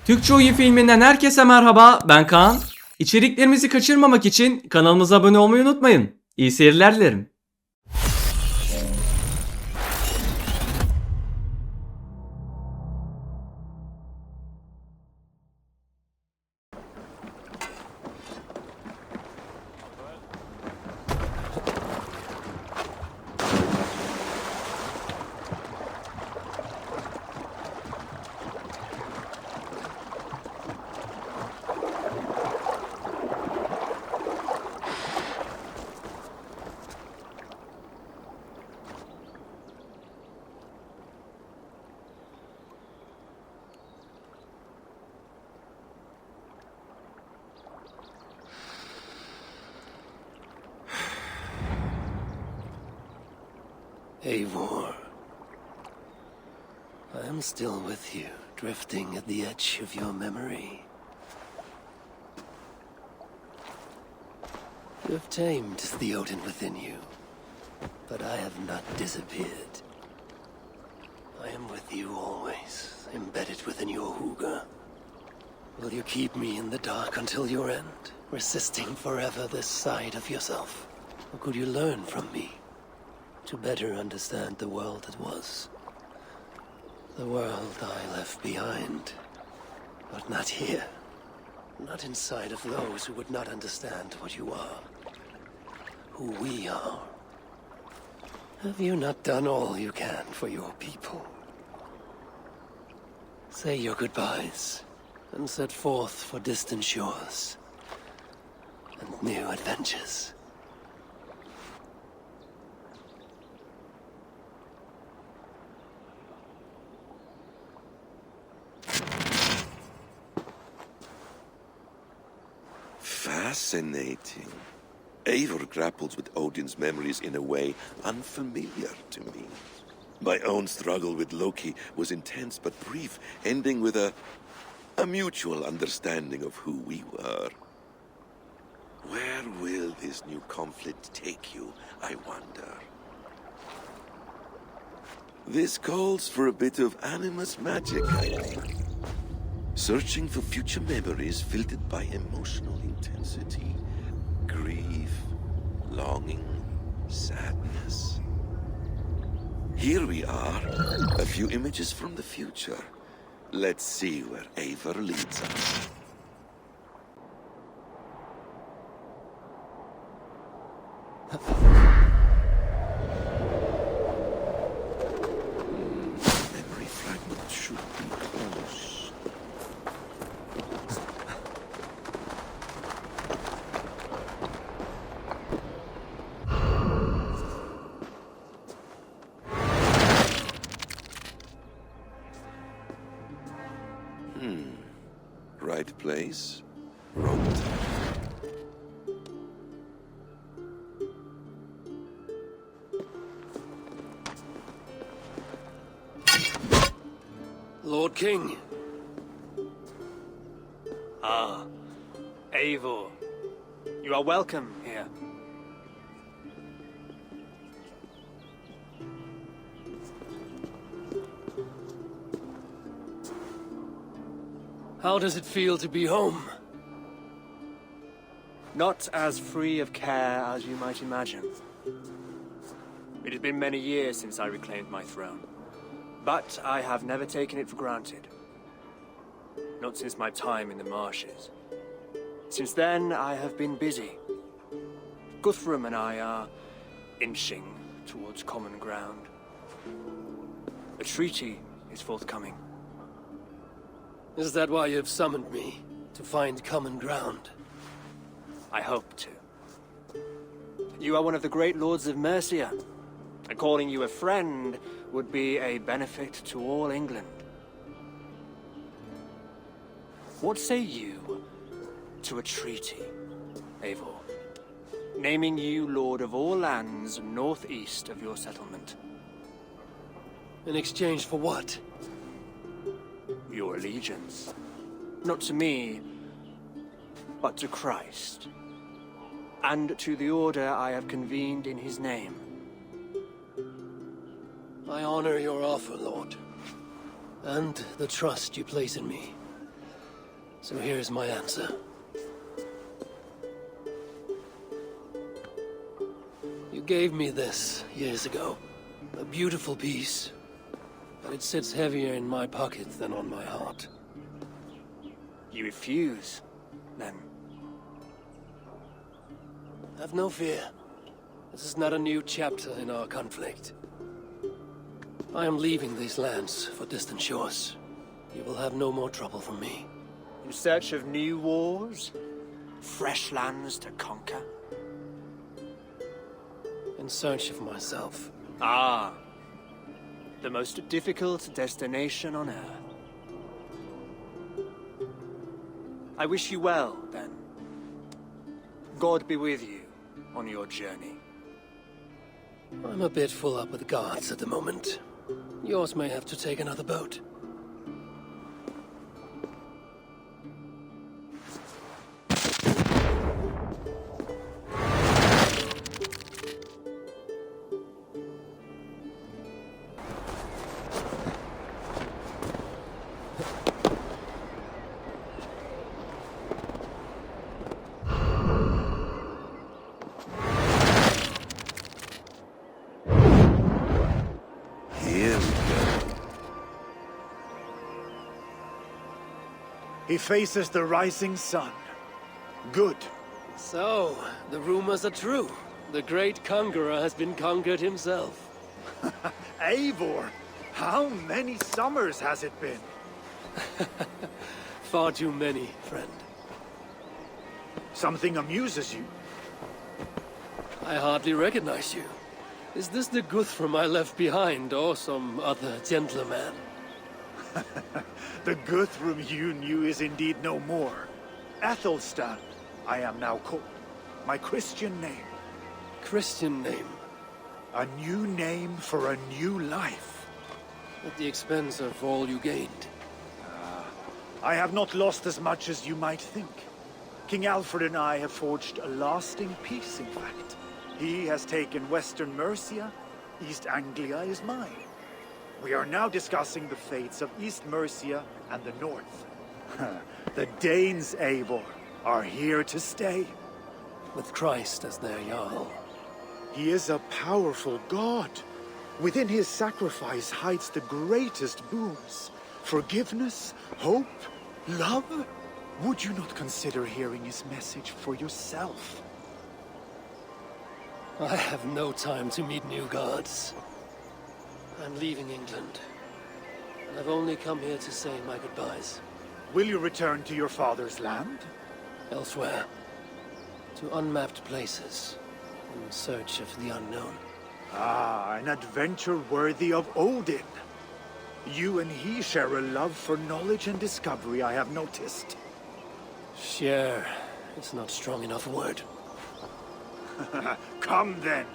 Türkçe oyun filminden herkese merhaba, ben Kaan. İçeriklerimizi kaçırmamak için kanalımıza abone olmayı unutmayın. İyi seyirler dilerim. Eivor, I am still with you, drifting at the edge of your memory. You have tamed the Odin within you, but I have not disappeared. I am with you always, embedded within your hooga. Will you keep me in the dark until your end, resisting forever this side of yourself? Or could you learn from me? To better understand the world that was. The world I left behind. But not here. Not inside of those who would not understand what you are. Who we are. Have you not done all you can for your people? Say your goodbyes and set forth for distant shores and new adventures. Fascinating. Eivor grapples with Odin's memories in a way unfamiliar to me. My own struggle with Loki was intense but brief, ending with a mutual understanding of who we were. Where will this new conflict take you, I wonder? This calls for a bit of animus magic, I think. Searching for future memories filtered by emotional intensity, grief, longing, sadness. Here we are, a few images from the future. Let's see where Eivor leads us. Memory fragment should be close. Right place, wrong time. Lord King. Ah, Eivor. You are welcome here. How does it feel to be home? Not as free of care as you might imagine. It has been many years since I reclaimed my throne, but I have never taken it for granted. Not since my time in the marshes. Since then, I have been busy. Guthrum and I are inching towards common ground. A treaty is forthcoming. Is that why you've summoned me? To find common ground? I hope to. You are one of the great lords of Mercia, and calling you a friend would be a benefit to all England. What say you to a treaty, Eivor? Naming you lord of all lands northeast of your settlement. In exchange for what? Your allegiance. Not to me, but to Christ. And to the order I have convened in his name. I honor your offer, Lord. And the trust you place in me. So here's my answer. You gave me this years ago. A beautiful piece. But it sits heavier in my pocket than on my heart. You refuse, then? Have no fear. This is not a new chapter in our conflict. I am leaving these lands for distant shores. You will have no more trouble from me. In search of new wars? Fresh lands to conquer? In search of myself. Ah. The most difficult destination on Earth. I wish you well, then. God be with you on your journey. I'm a bit full up with guards at the moment. Yours may have to take another boat. Here we go. He faces the rising sun. Good. So, the rumors are true. The great conqueror has been conquered himself. Eivor, how many summers has it been? Far too many, friend. Something amuses you. I hardly recognize you. Is this the Guthrum I left behind, or some other gentleman? The Guthrum you knew is indeed no more. Athelstan, I am now called. My Christian name. Christian name, A new name for a new life. at the expense of all you gained. I have not lost as much as you might think. King Alfred and I have forged a lasting peace, in fact. He has taken Western Mercia, East Anglia is mine. We are now discussing the fates of East Mercia and the North. The Danes, Eivor, are here to stay. With Christ as their Jarl. He is a powerful god. Within his sacrifice hides the greatest boons. Forgiveness, hope, love. Would you not consider hearing his message for yourself? I have no time to meet new gods. I'm leaving England. And I've only come here to say my goodbyes. Will you return to your father's land? Elsewhere. To unmapped places. In search of the unknown. Ah, an adventure worthy of Odin. You and he share a love for knowledge and discovery, I have noticed. Share. It's not strong enough a word. Come then.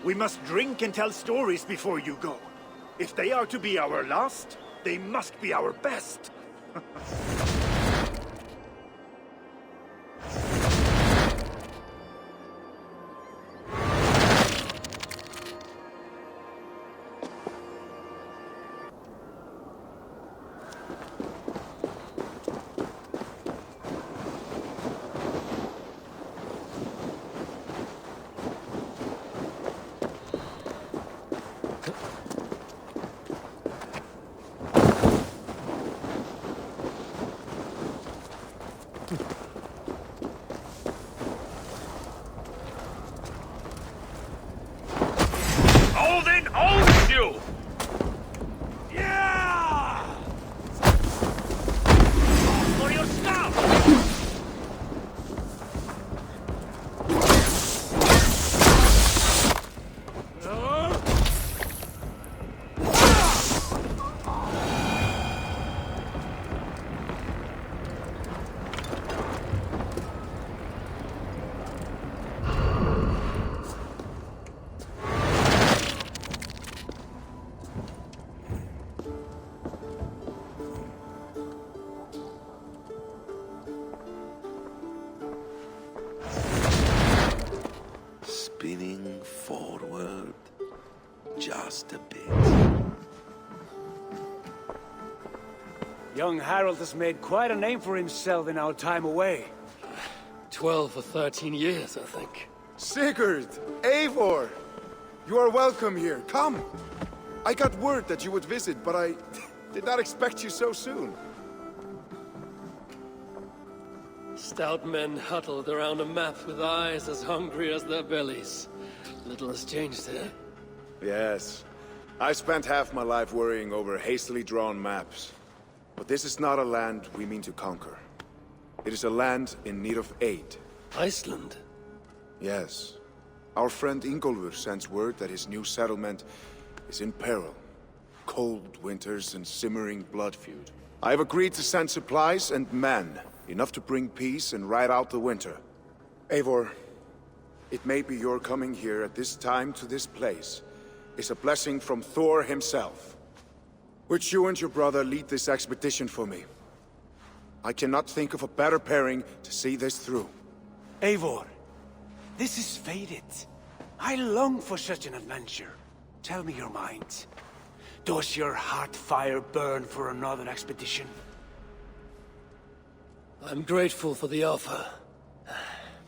We must drink and tell stories before you go. If they are to be our last, they must be our best. Odin owns you! Yeah! For your stuff! Spinning forward just a bit. Young Harold has made quite a name for himself in our time away. 12 or 13 years, I think. Sigurd! Eivor! You are welcome here. Come! I got word that you would visit, but I did not expect you so soon. Stout men huddled around a map with eyes as hungry as their bellies. Little has changed here. Yes. I spent half my life worrying over hastily drawn maps. But this is not a land we mean to conquer. It is a land in need of aid. Iceland? Yes. Our friend Ingólfur sends word that his new settlement is in peril. Cold winters and simmering blood feud. I have agreed to send supplies and men, enough to bring peace and ride out the winter. Eivor, it may be your coming here at this time to this place is a blessing from Thor himself. Would you and your brother lead this expedition for me? I cannot think of a better pairing to see this through. Eivor, this is fated. I long for such an adventure. Tell me your mind. Does your heart fire burn for another expedition? I'm grateful for the offer.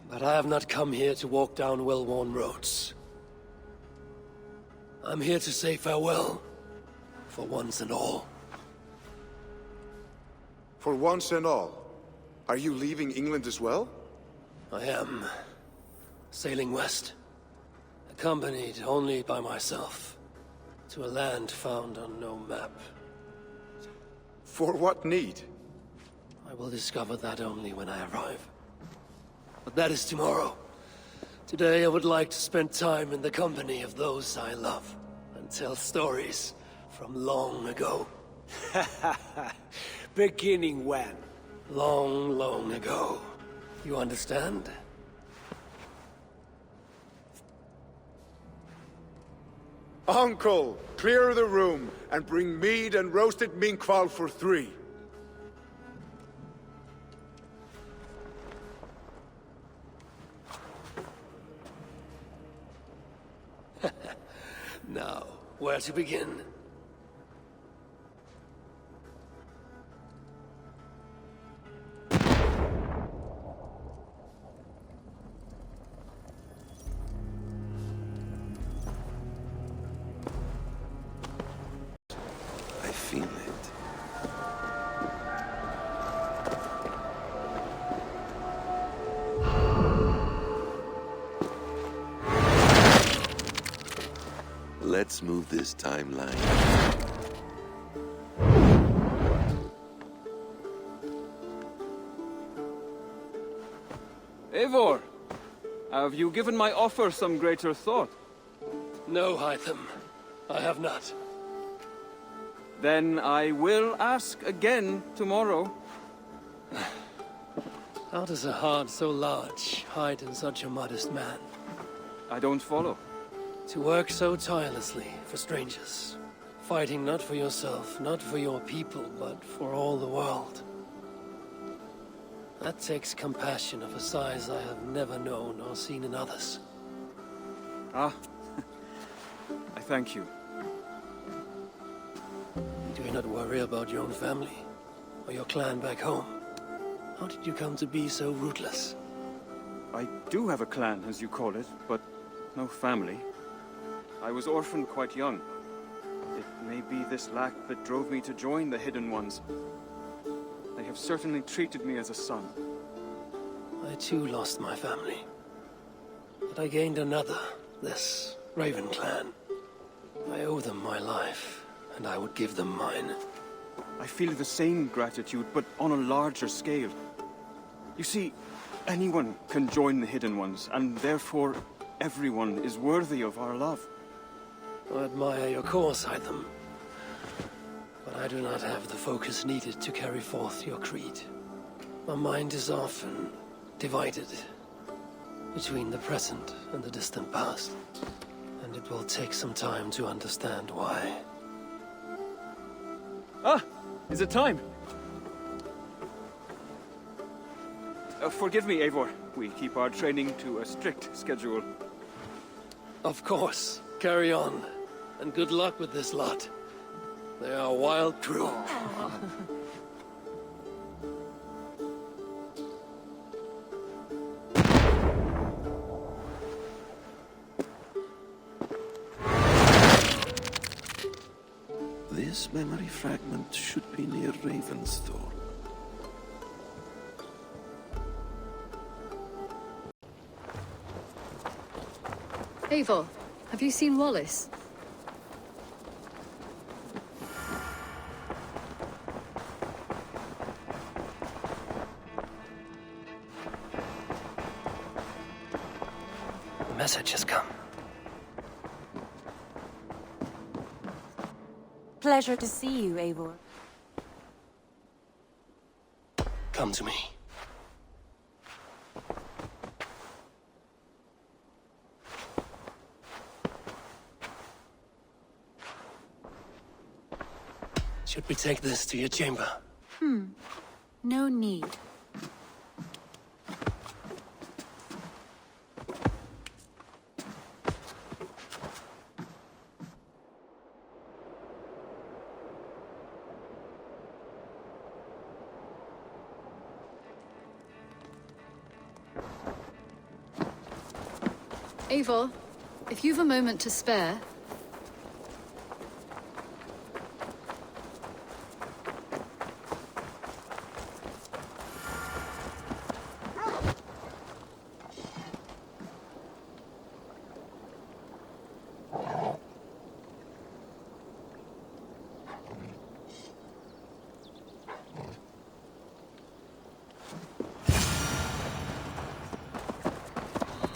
But I have not come here to walk down well-worn roads. I'm here to say farewell. For once and all. For once and all, are you leaving England as well? I am sailing west, accompanied only by myself, to a land found on no map. For what need? I will discover that only when I arrive. But that is tomorrow. Today I would like to spend time in the company of those I love, and tell stories from long ago. Beginning when? Long, long ago. You understand? Uncle, clear the room and bring mead and roasted minkwal for 3. Now, where to begin? I feel it. Let's move this timeline. Eivor, have you given my offer some greater thought? No, Hytham. I have not. Then I will ask again tomorrow. How does a heart so large hide in such a modest man? I don't follow. To work so tirelessly for strangers, fighting not for yourself, not for your people, but for all the world. That takes compassion of a size I have never known or seen in others. Ah, I thank you. Do you not worry about your own family, or your clan back home? How did you come to be so rootless? I do have a clan, as you call it, but no family. I was orphaned quite young. It may be this lack that drove me to join the Hidden Ones. They have certainly treated me as a son. I too lost my family. But I gained another, this Raven clan. I owe them my life, and I would give them mine. I feel the same gratitude, but on a larger scale. You see, anyone can join the Hidden Ones, and therefore everyone is worthy of our love. I admire your cause, Hytham. But I do not have the focus needed to carry forth your creed. My mind is often divided between the present and the distant past. And it will take some time to understand why. Ah! Is it time? Forgive me, Eivor. We keep our training to a strict schedule. Of course. Carry on. And good luck with this lot. They are a wild crew. memory fragment should be near Ravensthorpe. Eivor, have you seen Wallace? The message has come. Pleasure to see you, Eivor. Come to me. Should we take this to your chamber? No need. Eivor, if you've a moment to spare,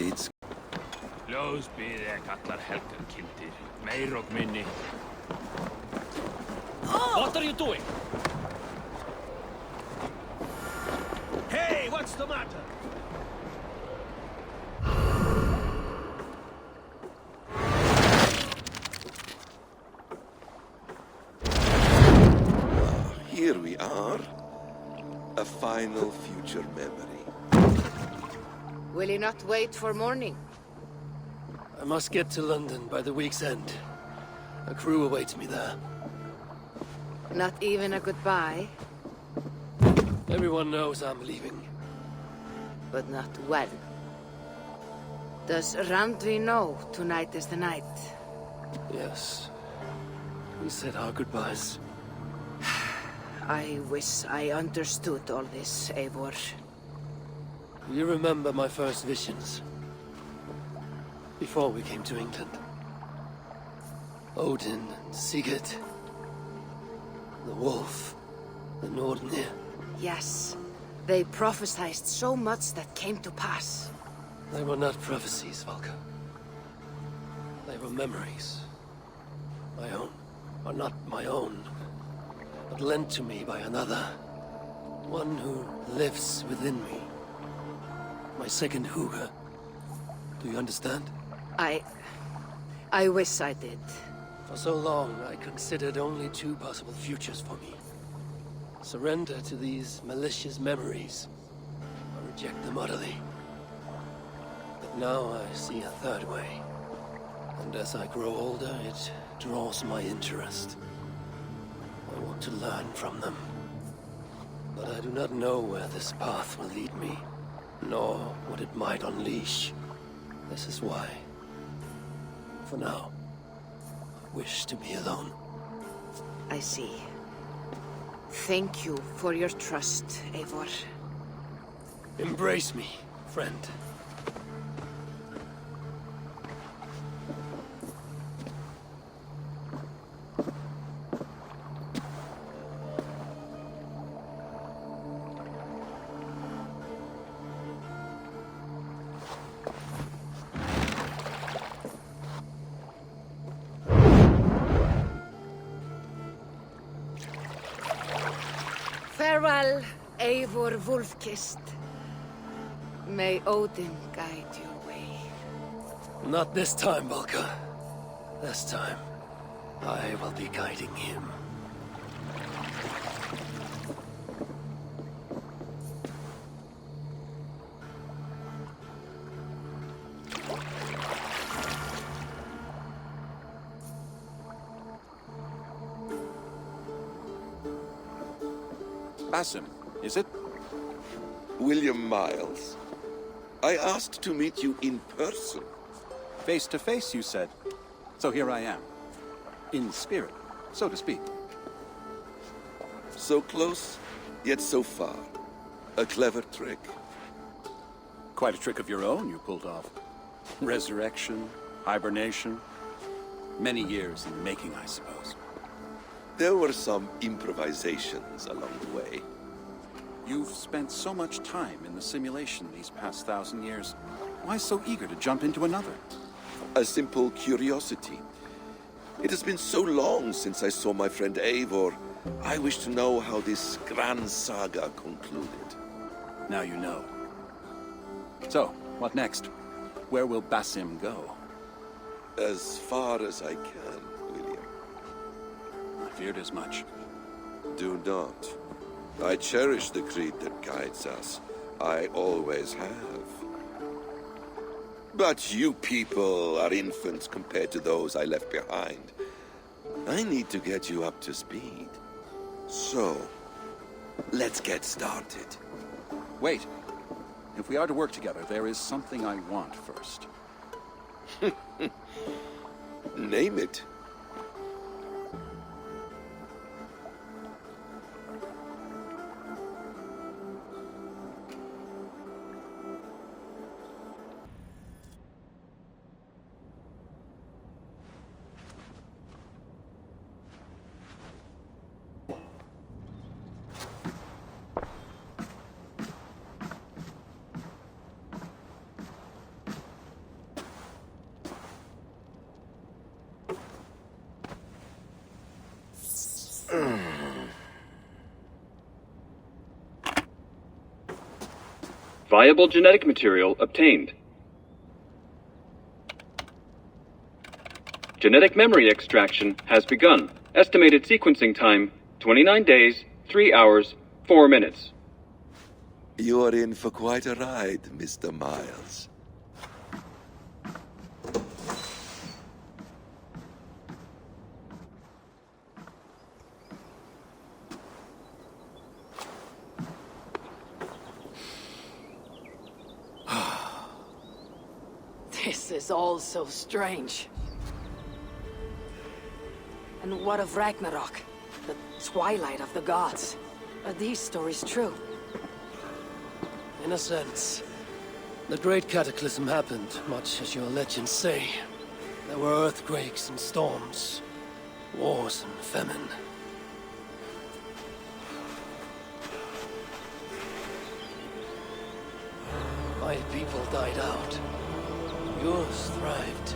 It's Ljósbyðið kallar helgarkildir, meir og minni. What are you doing? Hey, what's the matter? here we are. A final future memory. Will you not wait for morning? I must get to London by the week's end. A crew awaits me there. Not even a goodbye, Everyone knows I'm leaving. but not well. Does Randvi know tonight is the night? Yes. We said our goodbyes. I wish I understood all this, Eivor. You remember my first visions? Before we came to England. Odin and Sigurd. The wolf. The Nordnir. Yes, they prophesied so much that came to pass. They were not prophecies, Valka. They were memories. My own. Or not my own. But lent to me by another. One who lives within me. My second Huga. Do you understand? I wish I did. For so long, I considered only two possible futures for me. Surrender to these malicious memories, or reject them utterly. But now I see a third way. And as I grow older, it draws my interest. I want to learn from them. But I do not know where this path will lead me, nor what it might unleash. This is why, for now, I wish to be alone. I see. Thank you for your trust, Eivor. Embrace me, friend. Farewell, Eivor Wolfkist. May Odin guide your way. Not this time, Valka. This time, I will be guiding him. Basim, is it? William Miles. I asked to meet you in person. Face to face, you said. So here I am. In spirit, so to speak. So close, yet so far. A clever trick. Quite a trick of your own you pulled off. Resurrection, hibernation. Many years in the making, I suppose. There were some improvisations along the way. You've spent so much time in the simulation these past 1,000 years. Why so eager to jump into another? A simple curiosity. It has been so long since I saw my friend Eivor. I wish to know how this grand saga concluded. Now you know. So, what next? Where will Basim go? As far as I can, William. I feared as much. Do not. I cherish the creed that guides us. I always have. But you people are infants compared to those I left behind. I need to get you up to speed. So, let's get started. Wait. If we are to work together, there is something I want first. Name it. Viable genetic material obtained. Genetic memory extraction has begun. Estimated sequencing time, 29 days, 3 hours, 4 minutes. You are in for quite a ride, Mr. Miles. This is all so strange. And what of Ragnarok? The twilight of the gods? Are these stories true? In a sense. The Great Cataclysm happened, much as your legends say. There were earthquakes and storms, wars and famine. My people died out. Yours thrived.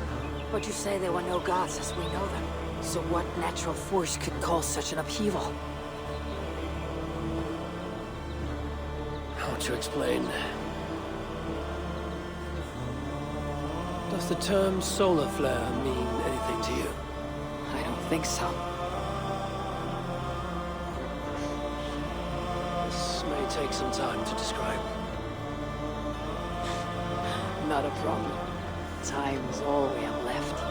But you say there were no gods as we know them. So what natural force could cause such an upheaval? How to explain? Does the term solar flare mean anything to you? I don't think so. This may take some time to describe. Not a problem. Time is all we have left.